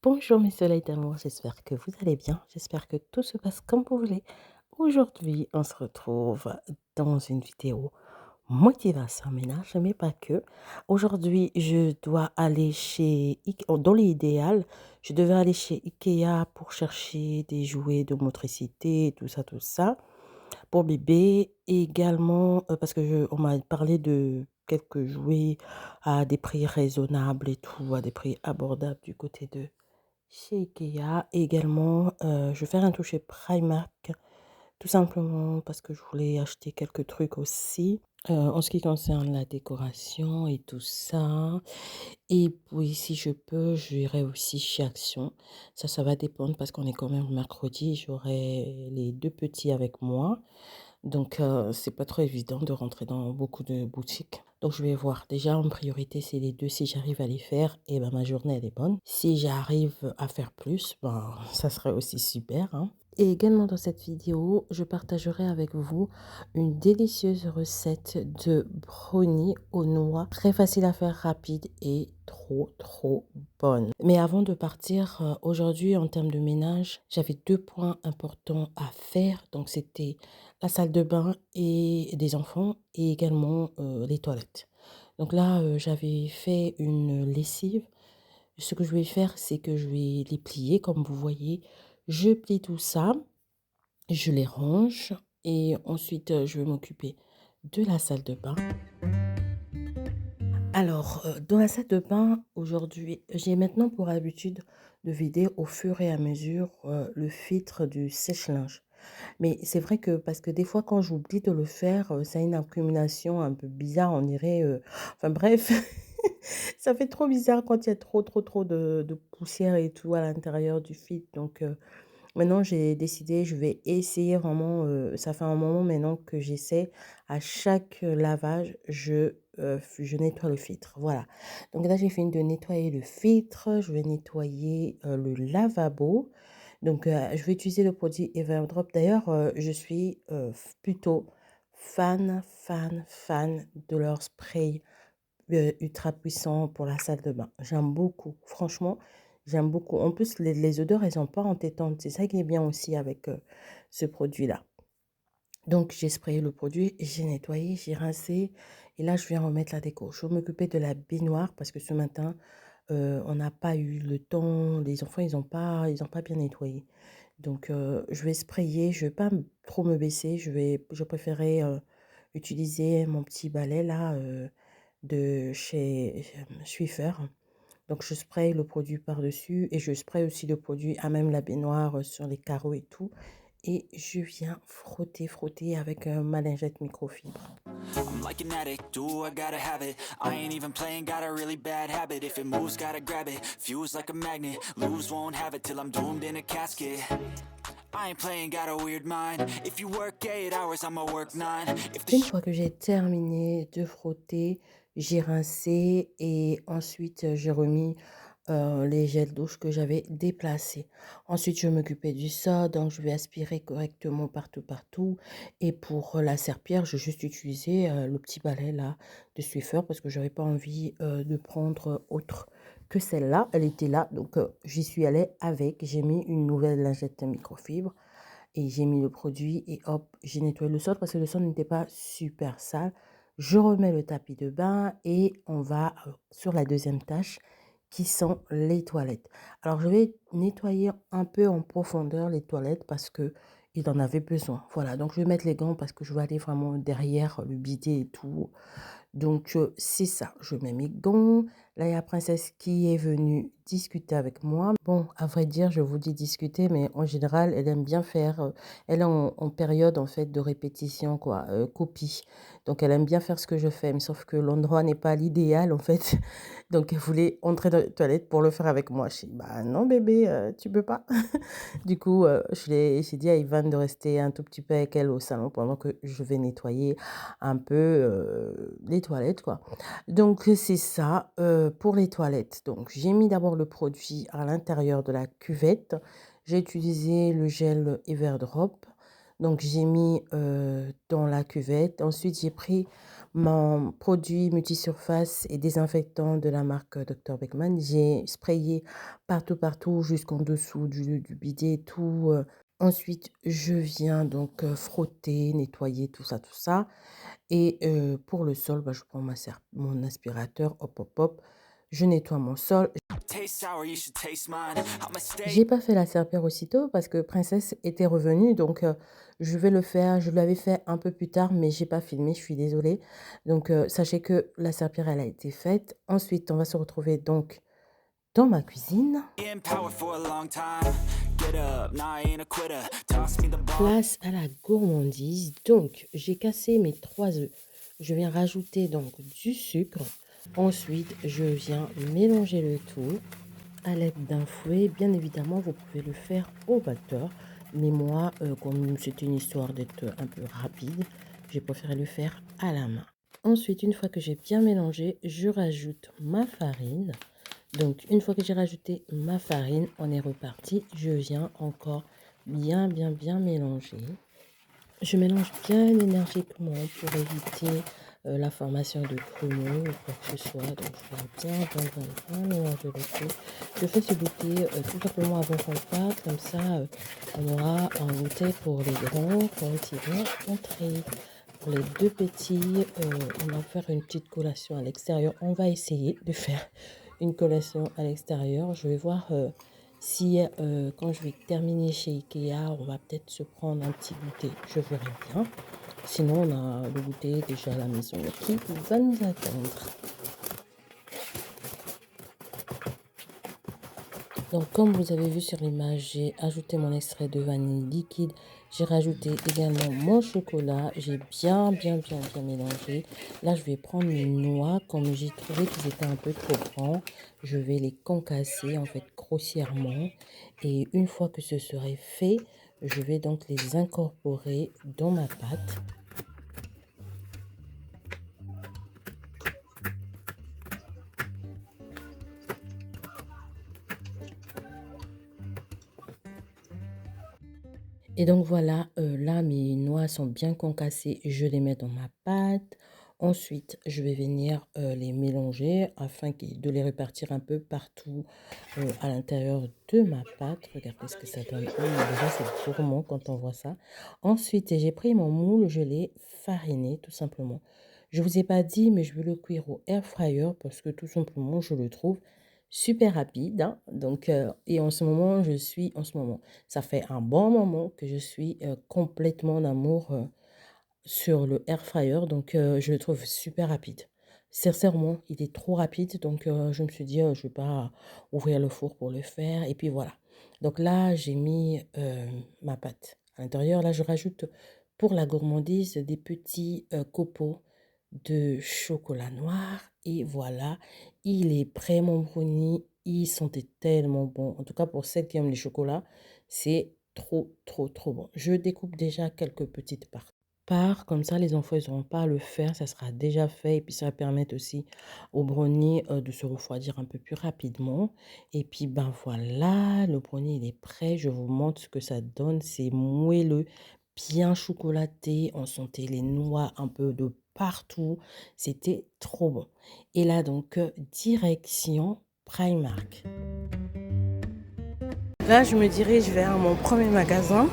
Bonjour mes soleils d'amour, j'espère que vous allez bien, j'espère que tout se passe comme vous voulez. Aujourd'hui, on se retrouve dans une vidéo motivation ménage, mais pas que. Aujourd'hui, je dois aller chez dans l'idéal, je devais aller chez Ikea pour chercher des jouets de motricité, tout ça, pour bébé. Et également, parce que on m'a parlé de quelques jouets à des prix raisonnables et tout, à des prix abordables du côté de chez IKEA. Et également, je vais faire un tour chez Primark, tout simplement parce que je voulais acheter quelques trucs aussi, en ce qui concerne la décoration et tout ça. Et puis si je peux, j'irai aussi chez Action. Ça va dépendre parce qu'on est quand même mercredi, j'aurai les 2 petits avec moi. Donc c'est pas trop évident de rentrer dans beaucoup de boutiques. Donc je vais voir. Déjà en priorité, c'est les 2. Si j'arrive à les faire et ben ma journée elle est bonne. Si j'arrive à faire plus, ben ça serait aussi super, hein. Et également dans cette vidéo, je partagerai avec vous une délicieuse recette de brownie aux noix, très facile à faire, rapide et trop bonne. Mais avant de partir, aujourd'hui en termes de ménage, j'avais 2 points importants à faire. Donc c'était la salle de bain et des enfants et également, les toilettes. Donc là, j'avais fait une lessive. Ce que je vais faire, c'est que je vais les plier comme vous voyez. Je plie tout ça, je les range et ensuite, je vais m'occuper de la salle de bain. Alors, dans la salle de bain, aujourd'hui, j'ai maintenant pour habitude de vider au fur et à mesure, le filtre du sèche-linge. Mais c'est vrai que parce que des fois quand j'oublie de le faire, ça a une accumulation un peu bizarre, on dirait, enfin bref, ça fait trop bizarre quand il y a trop de poussière et tout à l'intérieur du filtre. Donc maintenant j'ai décidé, je vais essayer vraiment, ça fait un moment maintenant que j'essaie à chaque, lavage, je nettoie le filtre, voilà. Donc là j'ai fini de nettoyer le filtre, je vais nettoyer, le lavabo. Donc je vais utiliser le produit Everdrop. D'ailleurs, je suis, plutôt fan de leur spray, ultra puissant pour la salle de bain. J'aime beaucoup, franchement, j'aime beaucoup. En plus, les odeurs, elles sont pas entêtantes. C'est ça qui est bien aussi avec, ce produit-là. Donc j'ai sprayé le produit, j'ai nettoyé, j'ai rincé et là, je viens remettre la déco. Je vais m'occuper de la baignoire parce que ce matin, on n'a pas eu le temps. Les enfants, ils ont pas bien nettoyé. Donc je vais sprayer, je vais pas trop me baisser, je préférais, utiliser mon petit balai là, de chez, Swiffer. Donc je spraye le produit par-dessus et je spraye aussi le produit à même la baignoire, sur les carreaux et tout et je viens frotter avec, ma lingette microfibre. I'm like an addict, do I gotta have it. I ain't even playing, got a really bad habit. If it moves, gotta grab it. Fuse like a magnet, lose, won't have it till I'm doomed in a casket. I ain't playing, got a weird mind. If you work 8 hours, I'ma work 9. If the Une fois que j'ai terminé de frotter, j'ai rincé et ensuite, j'ai remis, les gels douche que j'avais déplacés. Ensuite, je m'occupais du sol, donc je vais aspirer correctement partout et pour, la serpillière, j'ai juste utilisé, le petit balai là de Swiffer parce que j'avais pas envie, de prendre autre que celle-là. Elle était là, donc j'y suis allée avec. J'ai mis une nouvelle lingette microfibre et j'ai mis le produit et hop, j'ai nettoyé le sol parce que le sol n'était pas super sale. Je remets le tapis de bain et on va, sur la deuxième tâche qui sont les toilettes. Alors je vais nettoyer un peu en profondeur les toilettes parce que il en avait besoin. Voilà, donc je vais mettre les gants parce que je vais aller vraiment derrière le bidet et tout. Donc c'est ça, je mets mes gants. Là, il y a Princesse qui est venue discuter avec moi. Bon, à vrai dire, je vous dis discuter, mais en général, elle aime bien faire, elle est en période en fait de répétition quoi, copie. Donc elle aime bien faire ce que je fais, mais sauf que l'endroit n'est pas l'idéal en fait. Donc elle voulait entrer dans les toilettes pour le faire avec moi. Je dis: «Bah non bébé, tu peux pas». Du coup, j'ai dit à Ivan de rester un tout petit peu avec elle au salon pendant que je vais nettoyer un peu, les toilettes, quoi. Donc c'est ça, pour les toilettes. Donc j'ai mis d'abord le produit à l'intérieur de la cuvette. J'ai utilisé le gel Everdrop. Donc j'ai mis dans la cuvette. Ensuite, j'ai pris mon produit multisurface et désinfectant de la marque Dr Beckmann. J'ai sprayé partout, partout, jusqu'en dessous du bidet, tout. Ensuite, je viens donc frotter, nettoyer, tout ça, tout ça. Et pour le sol, bah, je prends mon aspirateur, hop, hop, hop. Je nettoie mon sol. Taste sour, you should taste mine. I'ma stay. J'ai pas fait la serpillère aussitôt parce que Princesse était revenue, donc je vais le faire. Je l'avais fait un peu plus tard, mais j'ai pas filmé, je suis désolée. Donc sachez que la serpillère, elle a été faite. Ensuite, on va se retrouver donc dans ma cuisine. In power for a long time. Get up, nah, I ain't a quitter. Toss me the ball. Place à la gourmandise. Donc, j'ai cassé mes 3 œufs. Je viens rajouter donc du sucre. Ensuite, je viens mélanger le tout à l'aide d'un fouet. Bien évidemment, vous pouvez le faire au batteur. Mais moi, comme c'était une histoire d'être un peu rapide, j'ai préféré le faire à la main. Ensuite, une fois que j'ai bien mélangé, je rajoute ma farine. Donc, une fois que j'ai rajouté ma farine, on est reparti. Je viens encore bien mélanger. Je mélange bien énergiquement pour éviter la formation de grumeaux ou quoi que ce soit. Donc, je vais bien mélanger le tout. Je fais ce goûter tout simplement avant qu'on parte. Comme ça, on aura un goûter pour les grands quand ils vont entrer. Pour les 2 petits, on va faire une petite collation à l'extérieur. On va essayer de faire une collation à l'extérieur. Je vais voir si quand je vais terminer chez Ikea, on va peut-être se prendre un petit goûter. Je verrai bien. Sinon, on a le goûter déjà à la maison qui va nous attendre. Donc, comme vous avez vu sur l'image, j'ai ajouté mon extrait de vanille liquide. J'ai rajouté également mon chocolat. J'ai bien mélangé. Là, je vais prendre mes noix. Comme j'ai trouvé qu'ils étaient un peu trop grands, je vais les concasser en fait grossièrement. Et une fois que ce serait fait, je vais donc les incorporer dans ma pâte. Et donc voilà, là mes noix sont bien concassées, je les mets dans ma pâte. Ensuite, je vais venir les mélanger afin de les répartir un peu partout à l'intérieur de ma pâte. Regardez ce que ça donne. Oh, déjà, c'est gourmand quand on voit ça. Ensuite, j'ai pris mon moule, je l'ai fariné tout simplement. Je ne vous ai pas dit, mais je vais le cuire au air fryer parce que tout simplement, je le trouve super rapide, hein. Donc, et en ce moment, ça fait un bon moment que je suis complètement en amour sur le air fryer. Donc, je le trouve super rapide. Sincèrement, il est trop rapide. Donc, je me suis dit, je ne vais pas ouvrir le four pour le faire. Et puis voilà. Donc là, j'ai mis ma pâte à l'intérieur. Là, je rajoute pour la gourmandise des petits copeaux de chocolat noir. Et voilà, il est prêt mon brownie. Il sentait tellement bon. En tout cas, pour celles qui aiment les chocolats, c'est trop bon. Je découpe déjà quelques petites parts. Comme ça, les enfants, ils n'auront pas à le faire. Ça sera déjà fait. Et puis, ça va permettre aussi au brownie de se refroidir un peu plus rapidement. Et puis, ben voilà, le brownie, il est prêt. Je vous montre ce que ça donne. C'est moelleux, bien chocolaté. On sentait les noix un peu de partout. C'était trop bon. Et là, donc, direction Primark. Là, je me dirige vers mon premier magasin.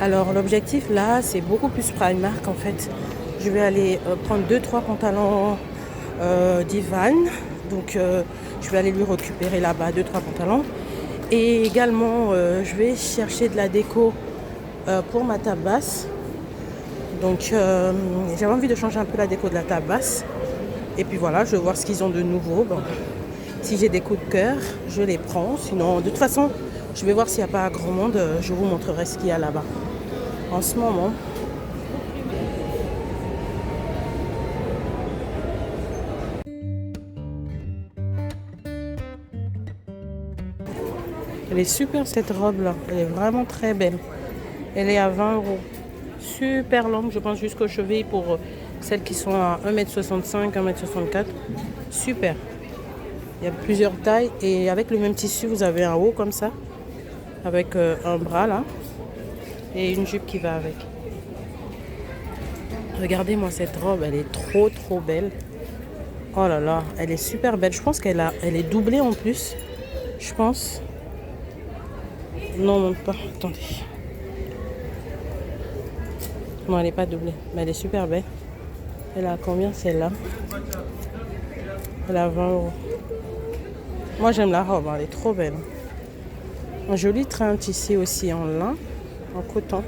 Alors, l'objectif, là, c'est beaucoup plus Primark, en fait. Je vais aller prendre 2-3 pantalons d'Ivan. Donc, je vais aller lui récupérer là-bas 2-3 pantalons. Et également, je vais chercher de la déco pour ma table basse. Donc, j'avais envie de changer un peu la déco de la table basse. Et puis voilà, je vais voir ce qu'ils ont de nouveau. Bon, si j'ai des coups de cœur, je les prends. Sinon, de toute façon, je vais voir s'il n'y a pas grand monde. Je vous montrerai ce qu'il y a là-bas. En ce moment, elle est super cette robe là, elle est vraiment très belle. Elle est à 20 €. Super longue, je pense jusqu'aux chevilles pour celles qui sont à 1,65 m, 1,64 m. Super. Il y a plusieurs tailles et avec le même tissu, vous avez un haut comme ça, avec un bras là et une jupe qui va avec. Regardez-moi cette robe, elle est trop belle. Oh là là, elle est super belle. Je pense elle est doublée en plus. Je pense. Non, même pas. Attendez. Non, elle n'est pas doublée. Mais elle est super belle. Elle a combien celle-là? Elle a 20 euros. Moi, j'aime la robe. Elle est trop belle. Un joli train tissé aussi en lin, en coton.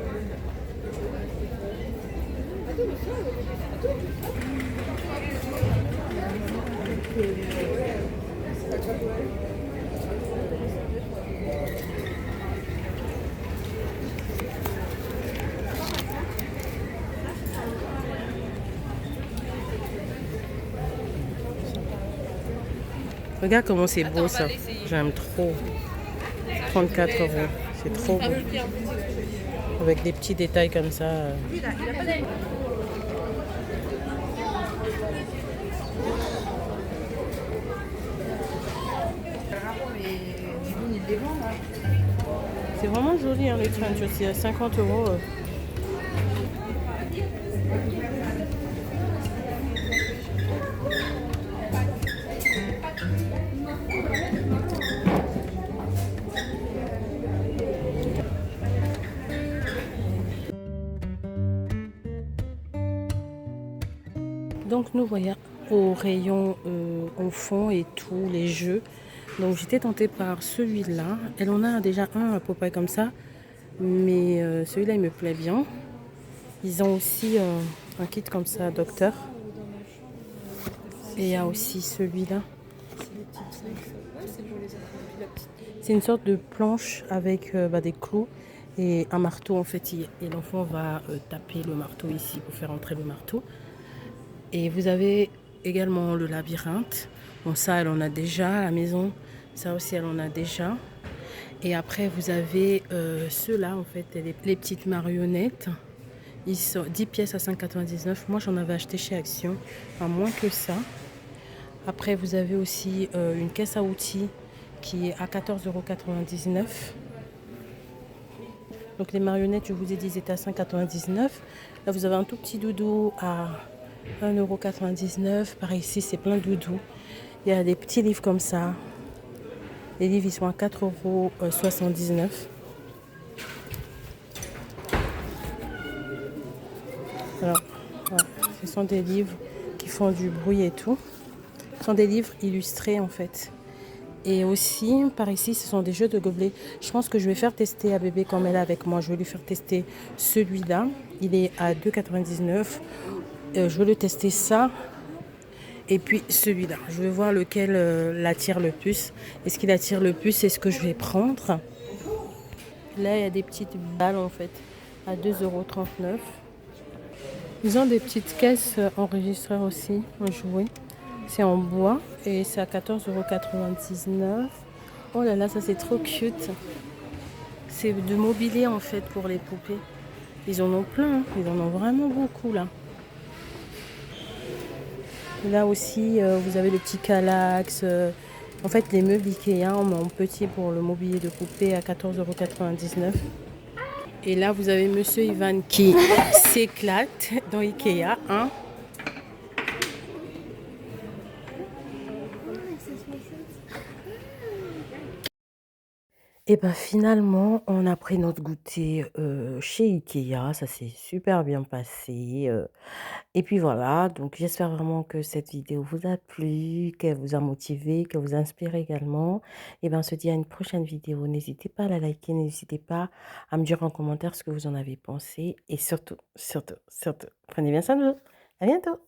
Regarde comment c'est beau ça. J'aime trop. 34 euros. C'est trop beau. Avec des petits détails comme ça. C'est vraiment joli hein, les trench aussi. À 50 euros. Donc nous voyons au rayon enfants et tous les jeux. Donc j'étais tentée par celui-là. Elle en a déjà un à peu près comme ça. Mais celui-là il me plaît bien. Ils ont aussi un kit comme ça, docteur. Et il y a aussi celui-là. C'est une sorte de planche avec des clous et un marteau en fait. Et l'enfant va taper le marteau ici pour faire entrer le marteau. Et vous avez également le labyrinthe. Bon, ça, elle en a déjà à la maison. Ça aussi, elle en a déjà. Et après, vous avez ceux-là, en fait, les petites marionnettes. Ils sont 10 pièces à 5,99. Moi, j'en avais acheté chez Action, à moins que ça. Après, vous avez aussi une caisse à outils qui est à 14,99 €. Donc, les marionnettes, je vous ai dit, étaient à 5,99 €. Là, vous avez un tout petit doudou à 1,99 €. Par ici, c'est plein de doudous. Il y a des petits livres comme ça. Les livres, ils sont à 4,79 €. Alors, voilà. Ce sont des livres qui font du bruit et tout. Ce sont des livres illustrés, en fait. Et aussi, par ici, ce sont des jeux de gobelets. Je pense que je vais faire tester à bébé comme elle est avec moi. Je vais lui faire tester celui-là. Il est à 2,99 €. Je vais le tester ça. Et puis celui-là. Je vais voir lequel l'attire le plus. Et ce qui l'attire le plus, c'est ce que je vais prendre. Là, il y a des petites balles en fait à 2,39 €. Ils ont des petites caisses enregistreurs aussi, en jouet. C'est en bois et c'est à 14,99 €. Oh là là, ça c'est trop cute. C'est de mobilier en fait pour les poupées. Ils en ont plein, hein. Ils en ont vraiment beaucoup là. Là aussi, vous avez le petit Calax. En fait, les meubles Ikea en petit pour le mobilier de poupée à 14,99 €. Et là, vous avez Monsieur Ivan qui s'éclate dans Ikea. Hein. Et ben finalement, on a pris notre goûter chez Ikea. Ça s'est super bien passé. Et puis voilà, donc j'espère vraiment que cette vidéo vous a plu, qu'elle vous a motivé, qu'elle vous inspire également. Et ben on se dit à une prochaine vidéo. N'hésitez pas à la liker, n'hésitez pas à me dire en commentaire ce que vous en avez pensé. Et surtout, prenez bien soin de vous. À bientôt.